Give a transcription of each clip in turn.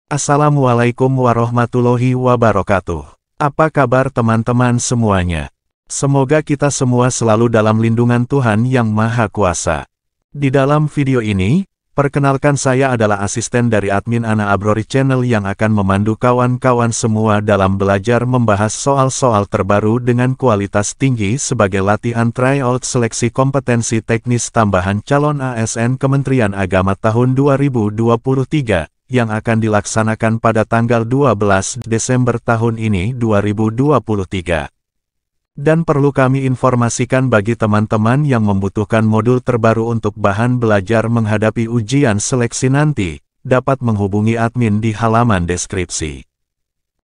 Assalamualaikum warahmatullahi wabarakatuh. Apa kabar teman-teman semuanya? Semoga kita semua selalu dalam lindungan Tuhan Yang Maha Kuasa. Di dalam video ini, perkenalkan saya adalah asisten dari admin Ana Abrori Channel yang akan memandu kawan-kawan semua dalam belajar membahas soal-soal terbaru dengan kualitas tinggi sebagai latihan tryout seleksi kompetensi teknis tambahan calon ASN Kementerian Agama tahun 2023. Yang akan dilaksanakan pada tanggal 12 Desember tahun ini 2023. Dan perlu kami informasikan bagi teman-teman yang membutuhkan modul terbaru untuk bahan belajar menghadapi ujian seleksi nanti, dapat menghubungi admin di halaman deskripsi.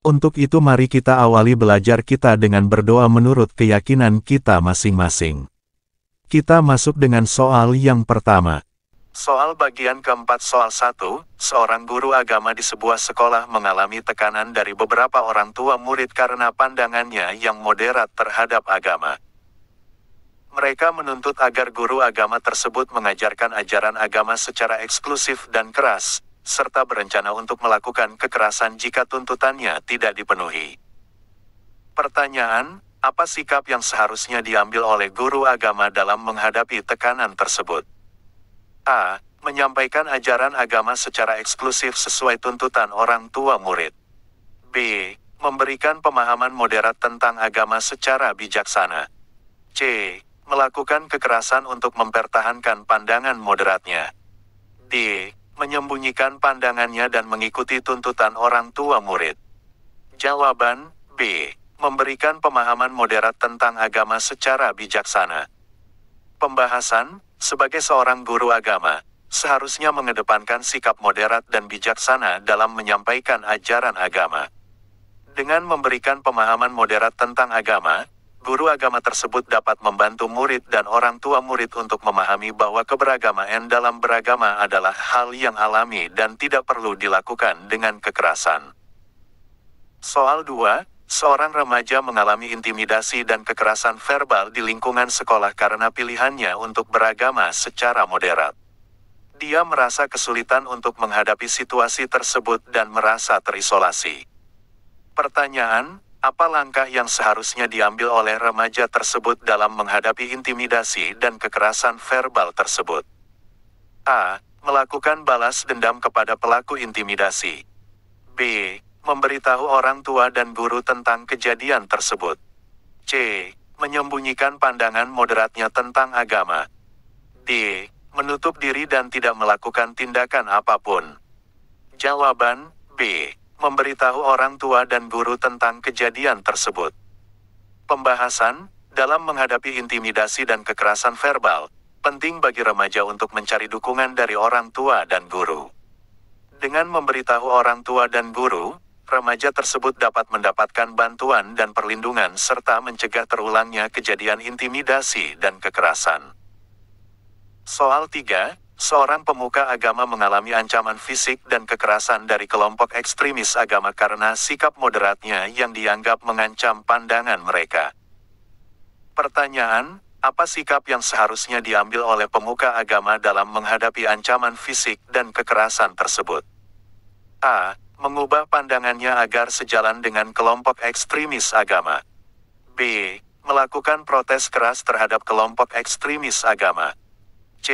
Untuk itu mari kita awali belajar kita dengan berdoa menurut keyakinan kita masing-masing. Kita masuk dengan soal yang pertama. Soal bagian keempat soal 1, seorang guru agama di sebuah sekolah mengalami tekanan dari beberapa orang tua murid karena pandangannya yang moderat terhadap agama. Mereka menuntut agar guru agama tersebut mengajarkan ajaran agama secara eksklusif dan keras, serta berencana untuk melakukan kekerasan jika tuntutannya tidak dipenuhi. Pertanyaan, apa sikap yang seharusnya diambil oleh guru agama dalam menghadapi tekanan tersebut? A. Menyampaikan ajaran agama secara eksklusif sesuai tuntutan orang tua murid. B. Memberikan pemahaman moderat tentang agama secara bijaksana. C. Melakukan kekerasan untuk mempertahankan pandangan moderatnya. D. Menyembunyikan pandangannya dan mengikuti tuntutan orang tua murid. Jawaban B. Memberikan pemahaman moderat tentang agama secara bijaksana. Pembahasan. Sebagai seorang guru agama, seharusnya mengedepankan sikap moderat dan bijaksana dalam menyampaikan ajaran agama. Dengan memberikan pemahaman moderat tentang agama, guru agama tersebut dapat membantu murid dan orang tua murid untuk memahami bahwa keberagamaan dalam beragama adalah hal yang alami dan tidak perlu dilakukan dengan kekerasan. Soal 2. Seorang remaja mengalami intimidasi dan kekerasan verbal di lingkungan sekolah karena pilihannya untuk beragama secara moderat. Dia merasa kesulitan untuk menghadapi situasi tersebut dan merasa terisolasi. Pertanyaan, apa langkah yang seharusnya diambil oleh remaja tersebut dalam menghadapi intimidasi dan kekerasan verbal tersebut? A. Melakukan balas dendam kepada pelaku intimidasi. B. Memberitahu orang tua dan guru tentang kejadian tersebut. C. Menyembunyikan pandangan moderatnya tentang agama. D. Menutup diri dan tidak melakukan tindakan apapun. Jawaban B. Memberitahu orang tua dan guru tentang kejadian tersebut. Pembahasan, dalam menghadapi intimidasi dan kekerasan verbal, penting bagi remaja untuk mencari dukungan dari orang tua dan guru. Dengan memberitahu orang tua dan guru, remaja tersebut dapat mendapatkan bantuan dan perlindungan serta mencegah terulangnya kejadian intimidasi dan kekerasan. Soal 3. Seorang pemuka agama mengalami ancaman fisik dan kekerasan dari kelompok ekstremis agama karena sikap moderatnya yang dianggap mengancam pandangan mereka. Pertanyaan, apa sikap yang seharusnya diambil oleh pemuka agama dalam menghadapi ancaman fisik dan kekerasan tersebut? A. Mengubah pandangannya agar sejalan dengan kelompok ekstremis agama. B. Melakukan protes keras terhadap kelompok ekstremis agama. C.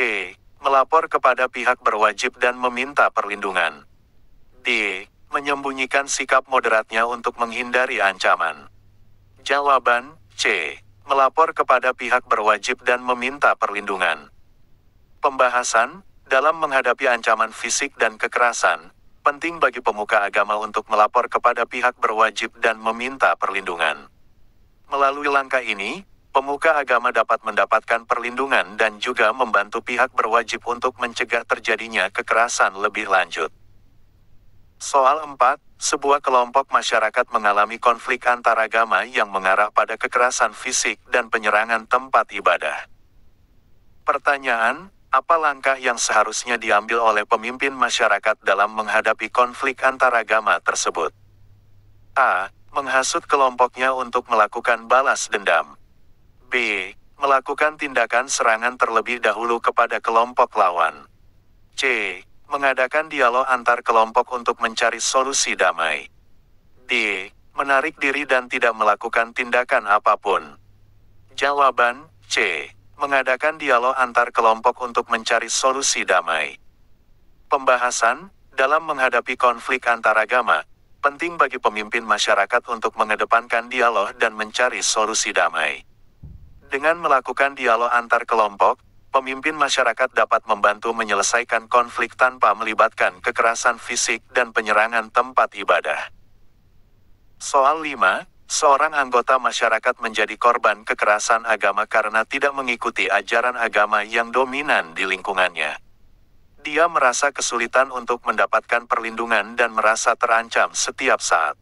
Melapor kepada pihak berwajib dan meminta perlindungan. D. Menyembunyikan sikap moderatnya untuk menghindari ancaman. Jawaban C. Melapor kepada pihak berwajib dan meminta perlindungan. Pembahasan, dalam menghadapi ancaman fisik dan kekerasan, penting bagi pemuka agama untuk melapor kepada pihak berwajib dan meminta perlindungan. Melalui langkah ini, pemuka agama dapat mendapatkan perlindungan dan juga membantu pihak berwajib untuk mencegah terjadinya kekerasan lebih lanjut. Soal 4. Sebuah kelompok masyarakat mengalami konflik antaragama yang mengarah pada kekerasan fisik dan penyerangan tempat ibadah. Pertanyaan, apa langkah yang seharusnya diambil oleh pemimpin masyarakat dalam menghadapi konflik antaragama tersebut? A. Menghasut kelompoknya untuk melakukan balas dendam. B. Melakukan tindakan serangan terlebih dahulu kepada kelompok lawan. C. Mengadakan dialog antar kelompok untuk mencari solusi damai. D. Menarik diri dan tidak melakukan tindakan apapun. Jawaban C. Mengadakan dialog antar kelompok untuk mencari solusi damai. Pembahasan, dalam menghadapi konflik antaragama, penting bagi pemimpin masyarakat untuk mengedepankan dialog dan mencari solusi damai. Dengan melakukan dialog antar kelompok, pemimpin masyarakat dapat membantu menyelesaikan konflik tanpa melibatkan kekerasan fisik dan penyerangan tempat ibadah. Soal 5, seorang anggota masyarakat menjadi korban kekerasan agama karena tidak mengikuti ajaran agama yang dominan di lingkungannya. Dia merasa kesulitan untuk mendapatkan perlindungan dan merasa terancam setiap saat.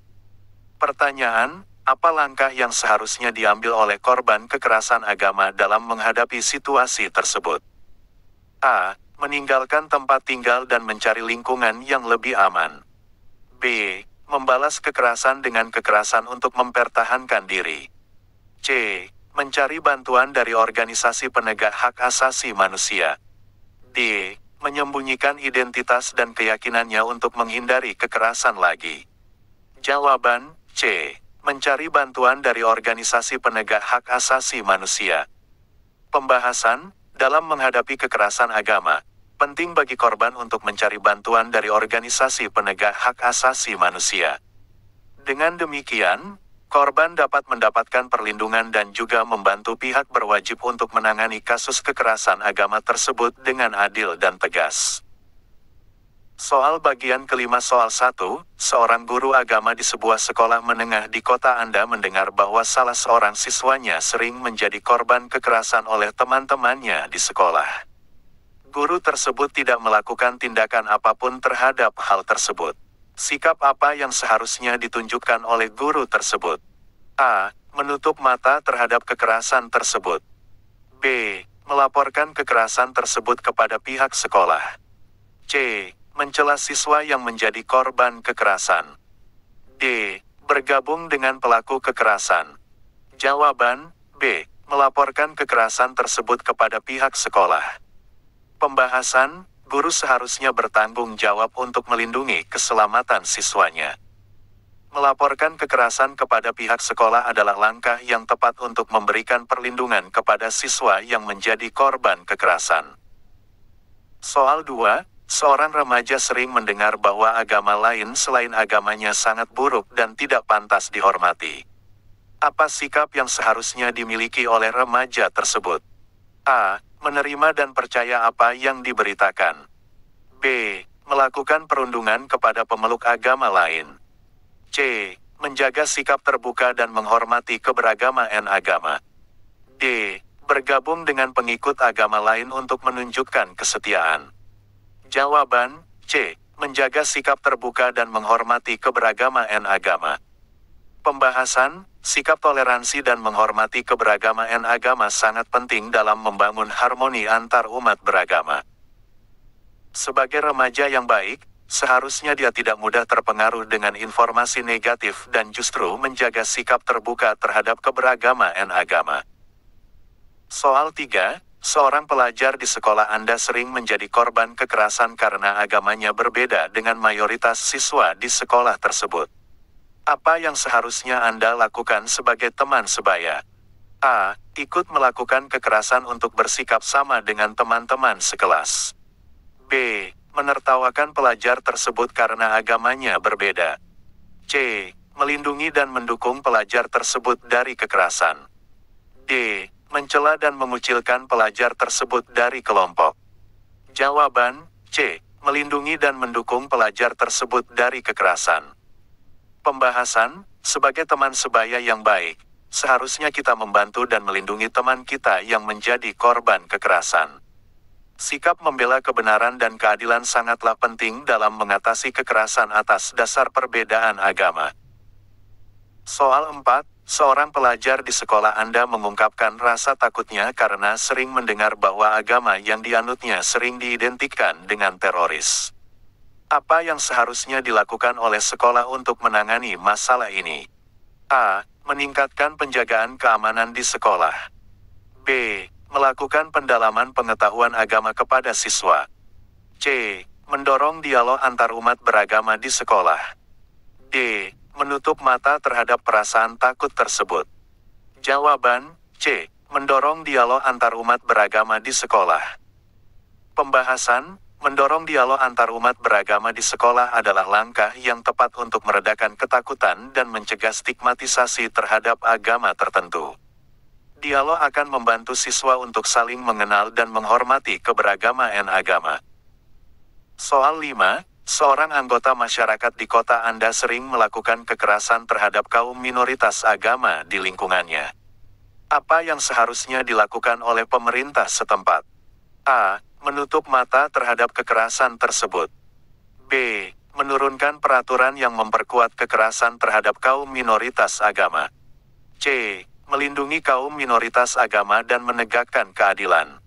Pertanyaan, apa langkah yang seharusnya diambil oleh korban kekerasan agama dalam menghadapi situasi tersebut? A. Meninggalkan tempat tinggal dan mencari lingkungan yang lebih aman. B. Membalas kekerasan dengan kekerasan untuk mempertahankan diri. C. Mencari bantuan dari organisasi penegak hak asasi manusia. D. Menyembunyikan identitas dan keyakinannya untuk menghindari kekerasan lagi. Jawaban C. Mencari bantuan dari organisasi penegak hak asasi manusia. Pembahasan, dalam menghadapi kekerasan agama, penting bagi korban untuk mencari bantuan dari organisasi penegak hak asasi manusia. Dengan demikian, korban dapat mendapatkan perlindungan dan juga membantu pihak berwajib untuk menangani kasus kekerasan agama tersebut dengan adil dan tegas. Soal bagian kelima soal 1, seorang guru agama di sebuah sekolah menengah di kota Anda mendengar bahwa salah seorang siswanya sering menjadi korban kekerasan oleh teman-temannya di sekolah. Guru tersebut tidak melakukan tindakan apapun terhadap hal tersebut. Sikap apa yang seharusnya ditunjukkan oleh guru tersebut? A. Menutup mata terhadap kekerasan tersebut. B. Melaporkan kekerasan tersebut kepada pihak sekolah. C. Mencela siswa yang menjadi korban kekerasan. D. Bergabung dengan pelaku kekerasan. Jawaban B. Melaporkan kekerasan tersebut kepada pihak sekolah. Pembahasan, guru seharusnya bertanggung jawab untuk melindungi keselamatan siswanya. Melaporkan kekerasan kepada pihak sekolah adalah langkah yang tepat untuk memberikan perlindungan kepada siswa yang menjadi korban kekerasan. Soal 2, seorang remaja sering mendengar bahwa agama lain selain agamanya sangat buruk dan tidak pantas dihormati. Apa sikap yang seharusnya dimiliki oleh remaja tersebut? A. Menerima dan percaya apa yang diberitakan. B. Melakukan perundungan kepada pemeluk agama lain. C. Menjaga sikap terbuka dan menghormati keberagaman agama. D. Bergabung dengan pengikut agama lain untuk menunjukkan kesetiaan. Jawaban C. Menjaga sikap terbuka dan menghormati keberagaman agama. Pembahasan, sikap toleransi dan menghormati keberagaman agama sangat penting dalam membangun harmoni antar umat beragama. Sebagai remaja yang baik, seharusnya dia tidak mudah terpengaruh dengan informasi negatif dan justru menjaga sikap terbuka terhadap keberagaman agama. Soal 3, seorang pelajar di sekolah Anda sering menjadi korban kekerasan karena agamanya berbeda dengan mayoritas siswa di sekolah tersebut. Apa yang seharusnya Anda lakukan sebagai teman sebaya? A. Ikut melakukan kekerasan untuk bersikap sama dengan teman-teman sekelas. B. Menertawakan pelajar tersebut karena agamanya berbeda. C. Melindungi dan mendukung pelajar tersebut dari kekerasan. D. Mencela dan mengucilkan pelajar tersebut dari kelompok. Jawaban C. Melindungi dan mendukung pelajar tersebut dari kekerasan. Pembahasan, sebagai teman sebaya yang baik, seharusnya kita membantu dan melindungi teman kita yang menjadi korban kekerasan. Sikap membela kebenaran dan keadilan sangatlah penting dalam mengatasi kekerasan atas dasar perbedaan agama. Soal 4, seorang pelajar di sekolah Anda mengungkapkan rasa takutnya karena sering mendengar bahwa agama yang dianutnya sering diidentikan dengan teroris. Apa yang seharusnya dilakukan oleh sekolah untuk menangani masalah ini? A. Meningkatkan penjagaan keamanan di sekolah. B. Melakukan pendalaman pengetahuan agama kepada siswa. C. Mendorong dialog antarumat beragama di sekolah. D. Menutup mata terhadap perasaan takut tersebut. Jawaban C. Mendorong dialog antarumat beragama di sekolah. Pembahasan, mendorong dialog antarumat beragama di sekolah adalah langkah yang tepat untuk meredakan ketakutan dan mencegah stigmatisasi terhadap agama tertentu. Dialog akan membantu siswa untuk saling mengenal dan menghormati keberagaman agama. Soal 5. Seorang anggota masyarakat di kota Anda sering melakukan kekerasan terhadap kaum minoritas agama di lingkungannya. Apa yang seharusnya dilakukan oleh pemerintah setempat? A. Menutup mata terhadap kekerasan tersebut. B. Menurunkan peraturan yang memperkuat kekerasan terhadap kaum minoritas agama. C. Melindungi kaum minoritas agama dan menegakkan keadilan.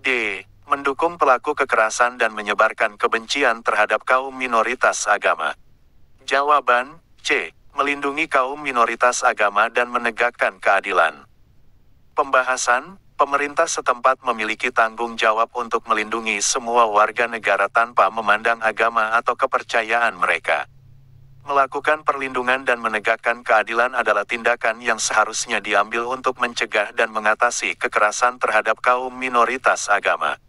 D. Mendukung pelaku kekerasan dan menyebarkan kebencian terhadap kaum minoritas agama. Jawaban C. Melindungi kaum minoritas agama dan menegakkan keadilan. Pembahasan, pemerintah setempat memiliki tanggung jawab untuk melindungi semua warga negara tanpa memandang agama atau kepercayaan mereka. Melakukan perlindungan dan menegakkan keadilan adalah tindakan yang seharusnya diambil untuk mencegah dan mengatasi kekerasan terhadap kaum minoritas agama.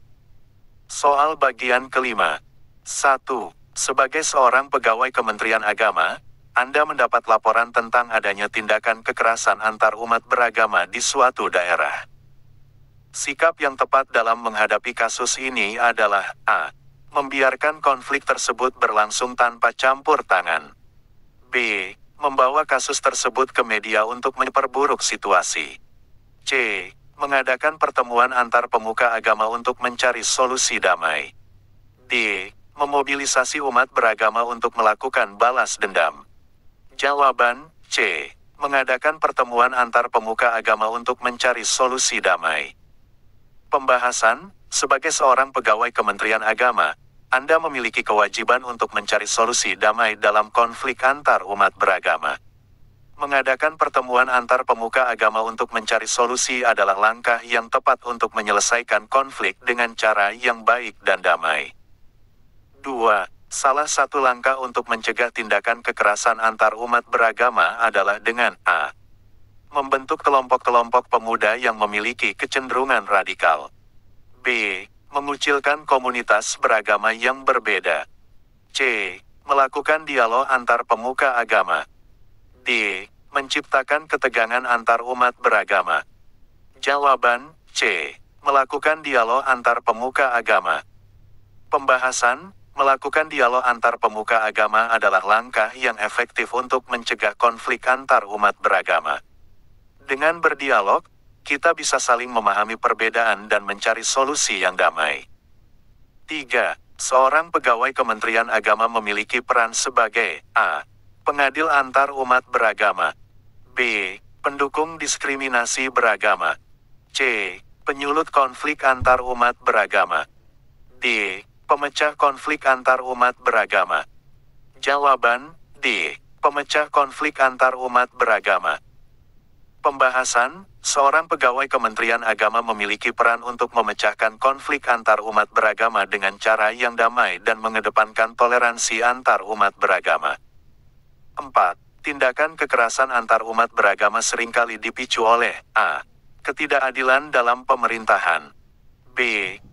Soal bagian kelima. 1. Sebagai seorang pegawai Kementerian Agama, Anda mendapat laporan tentang adanya tindakan kekerasan antar umat beragama di suatu daerah. Sikap yang tepat dalam menghadapi kasus ini adalah A. Membiarkan konflik tersebut berlangsung tanpa campur tangan. B. Membawa kasus tersebut ke media untuk memperburuk situasi. C. Mengadakan pertemuan antar pemuka agama untuk mencari solusi damai. D. Memobilisasi umat beragama untuk melakukan balas dendam. Jawaban C. Mengadakan pertemuan antar pemuka agama untuk mencari solusi damai. Pembahasan, sebagai seorang pegawai Kementerian Agama, Anda memiliki kewajiban untuk mencari solusi damai dalam konflik antar umat beragama. Mengadakan pertemuan antar pemuka agama untuk mencari solusi adalah langkah yang tepat untuk menyelesaikan konflik dengan cara yang baik dan damai. 2. Salah satu langkah untuk mencegah tindakan kekerasan antar umat beragama adalah dengan A. Membentuk kelompok-kelompok pemuda yang memiliki kecenderungan radikal. B. Mengucilkan komunitas beragama yang berbeda. C. Melakukan dialog antar pemuka agama. D. Menciptakan ketegangan antar umat beragama. Jawaban C. Melakukan dialog antar pemuka agama. Pembahasan, melakukan dialog antar pemuka agama adalah langkah yang efektif untuk mencegah konflik antar umat beragama. Dengan berdialog, kita bisa saling memahami perbedaan dan mencari solusi yang damai. 3. Seorang pegawai Kementerian Agama memiliki peran sebagai A. Pengadil antar umat beragama. B. Pendukung diskriminasi beragama. C. Penyulut konflik antar umat beragama. D. Pemecah konflik antar umat beragama. Jawaban D. Pemecah konflik antar umat beragama. Pembahasan, seorang pegawai Kementerian Agama memiliki peran untuk memecahkan konflik antar umat beragama dengan cara yang damai dan mengedepankan toleransi antar umat beragama. 4. Tindakan kekerasan antar umat beragama seringkali dipicu oleh A. Ketidakadilan dalam pemerintahan. B.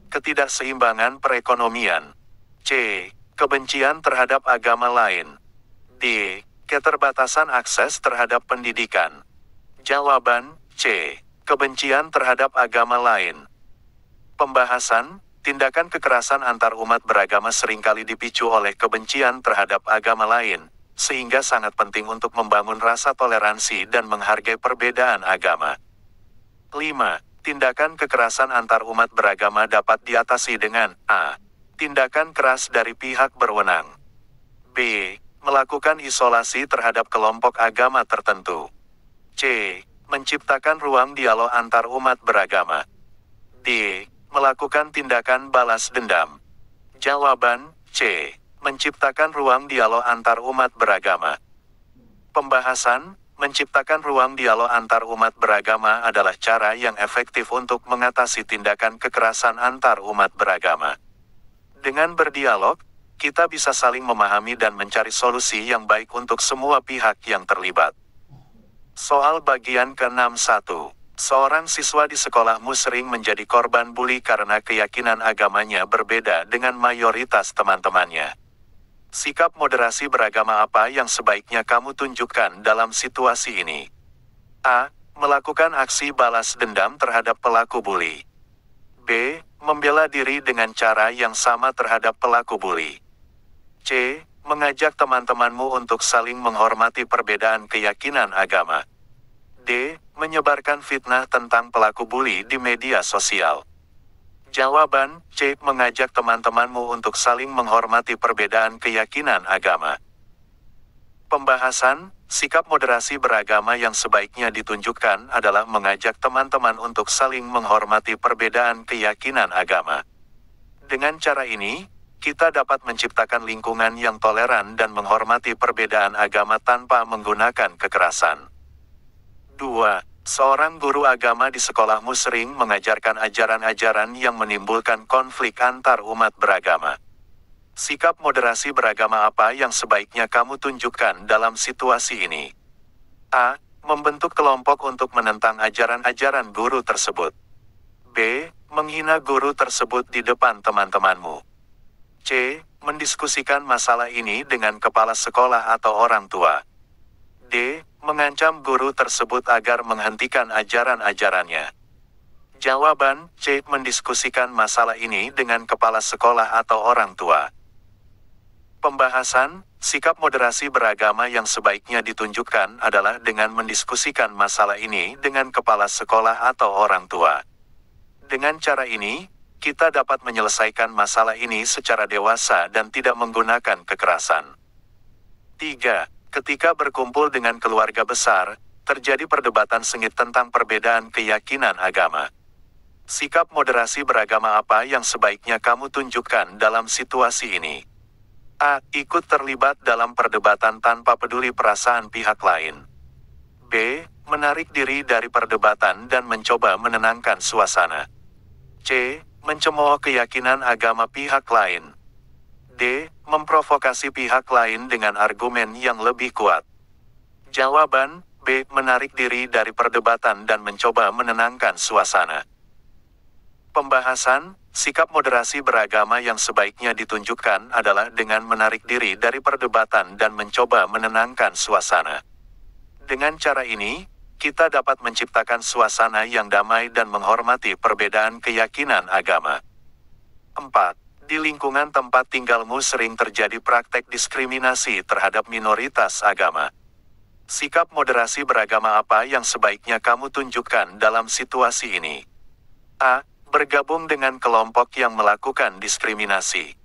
Ketidakseimbangan perekonomian. C. Kebencian terhadap agama lain. D. Keterbatasan akses terhadap pendidikan. Jawaban C. Kebencian terhadap agama lain. Pembahasan, tindakan kekerasan antar umat beragama seringkali dipicu oleh kebencian terhadap agama lain, sehingga sangat penting untuk membangun rasa toleransi dan menghargai perbedaan agama. 5. Tindakan kekerasan antar umat beragama dapat diatasi dengan A. Tindakan keras dari pihak berwenang. B. Melakukan isolasi terhadap kelompok agama tertentu. C. Menciptakan ruang dialog antar umat beragama. D. Melakukan tindakan balas dendam. Jawaban C. Menciptakan ruang dialog antar umat beragama. Pembahasan, menciptakan ruang dialog antar umat beragama adalah cara yang efektif untuk mengatasi tindakan kekerasan antar umat beragama. Dengan berdialog, kita bisa saling memahami dan mencari solusi yang baik untuk semua pihak yang terlibat. Soal bagian ke-61. Seorang siswa di sekolahmu sering menjadi korban bully karena keyakinan agamanya berbeda dengan mayoritas teman-temannya. Sikap moderasi beragama apa yang sebaiknya kamu tunjukkan dalam situasi ini? A. Melakukan aksi balas dendam terhadap pelaku bully. B. Membela diri dengan cara yang sama terhadap pelaku bully. C. Mengajak teman-temanmu untuk saling menghormati perbedaan keyakinan agama. D. Menyebarkan fitnah tentang pelaku bully di media sosial. Jawaban C. Mengajak teman-temanmu untuk saling menghormati perbedaan keyakinan agama. Pembahasan, sikap moderasi beragama yang sebaiknya ditunjukkan adalah mengajak teman-teman untuk saling menghormati perbedaan keyakinan agama. Dengan cara ini, kita dapat menciptakan lingkungan yang toleran dan menghormati perbedaan agama tanpa menggunakan kekerasan. 2. Seorang guru agama di sekolahmu sering mengajarkan ajaran-ajaran yang menimbulkan konflik antar umat beragama. Sikap moderasi beragama apa yang sebaiknya kamu tunjukkan dalam situasi ini? A. Membentuk kelompok untuk menentang ajaran-ajaran guru tersebut. B. Menghina guru tersebut di depan teman-temanmu. C. Mendiskusikan masalah ini dengan kepala sekolah atau orang tua. D. Mengancam guru tersebut agar menghentikan ajaran-ajarannya. Jawaban C. Mendiskusikan masalah ini dengan kepala sekolah atau orang tua. Pembahasan, sikap moderasi beragama yang sebaiknya ditunjukkan adalah dengan mendiskusikan masalah ini dengan kepala sekolah atau orang tua. Dengan cara ini, kita dapat menyelesaikan masalah ini secara dewasa dan tidak menggunakan kekerasan. 3. Ketika berkumpul dengan keluarga besar, terjadi perdebatan sengit tentang perbedaan keyakinan agama. Sikap moderasi beragama apa yang sebaiknya kamu tunjukkan dalam situasi ini? A. Ikut terlibat dalam perdebatan tanpa peduli perasaan pihak lain. B. Menarik diri dari perdebatan dan mencoba menenangkan suasana. C. Mencemooh keyakinan agama pihak lain. D. Memprovokasi pihak lain dengan argumen yang lebih kuat. Jawaban B. Menarik diri dari perdebatan dan mencoba menenangkan suasana. Pembahasan, sikap moderasi beragama yang sebaiknya ditunjukkan adalah dengan menarik diri dari perdebatan dan mencoba menenangkan suasana. Dengan cara ini, kita dapat menciptakan suasana yang damai dan menghormati perbedaan keyakinan agama. 4. Di lingkungan tempat tinggalmu sering terjadi praktek diskriminasi terhadap minoritas agama. Sikap moderasi beragama apa yang sebaiknya kamu tunjukkan dalam situasi ini? A. Bergabung dengan kelompok yang melakukan diskriminasi.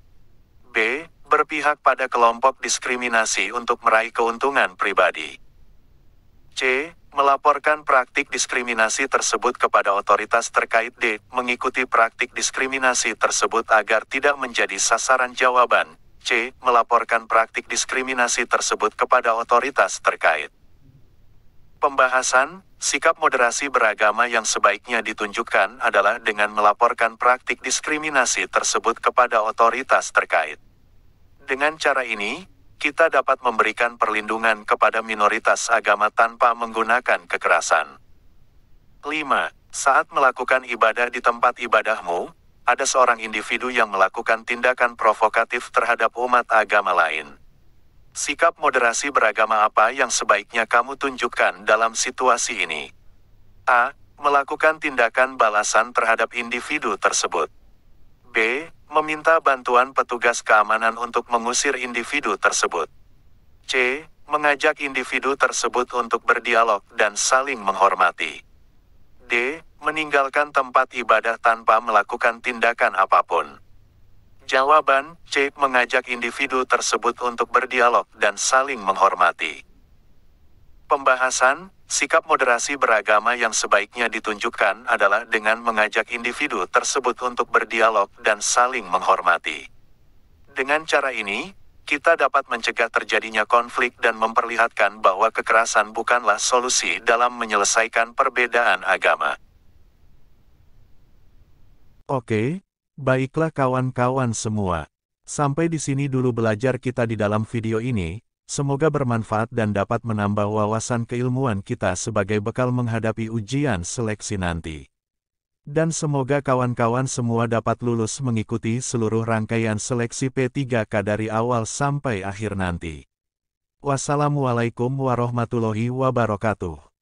B. Berpihak pada kelompok diskriminasi untuk meraih keuntungan pribadi. C. Melaporkan praktik diskriminasi tersebut kepada otoritas terkait. D. Mengikuti praktik diskriminasi tersebut agar tidak menjadi sasaran. Jawaban C. Melaporkan praktik diskriminasi tersebut kepada otoritas terkait. Pembahasan, sikap moderasi beragama yang sebaiknya ditunjukkan adalah dengan melaporkan praktik diskriminasi tersebut kepada otoritas terkait. Dengan cara ini, kita dapat memberikan perlindungan kepada minoritas agama tanpa menggunakan kekerasan. 5. Saat melakukan ibadah di tempat ibadahmu, ada seorang individu yang melakukan tindakan provokatif terhadap umat agama lain. Sikap moderasi beragama apa yang sebaiknya kamu tunjukkan dalam situasi ini? A. Melakukan tindakan balasan terhadap individu tersebut. B. Meminta bantuan petugas keamanan untuk mengusir individu tersebut. C. Mengajak individu tersebut untuk berdialog dan saling menghormati. D. Meninggalkan tempat ibadah tanpa melakukan tindakan apapun. Jawaban C. Mengajak individu tersebut untuk berdialog dan saling menghormati. Pembahasan, sikap moderasi beragama yang sebaiknya ditunjukkan adalah dengan mengajak individu tersebut untuk berdialog dan saling menghormati. Dengan cara ini, kita dapat mencegah terjadinya konflik dan memperlihatkan bahwa kekerasan bukanlah solusi dalam menyelesaikan perbedaan agama. Oke, Baiklah kawan-kawan semua. Sampai di sini dulu belajar kita di dalam video ini, semoga bermanfaat dan dapat menambah wawasan keilmuan kita sebagai bekal menghadapi ujian seleksi nanti. Dan semoga kawan-kawan semua dapat lulus mengikuti seluruh rangkaian seleksi P3K dari awal sampai akhir nanti. Wassalamualaikum warahmatullahi wabarakatuh.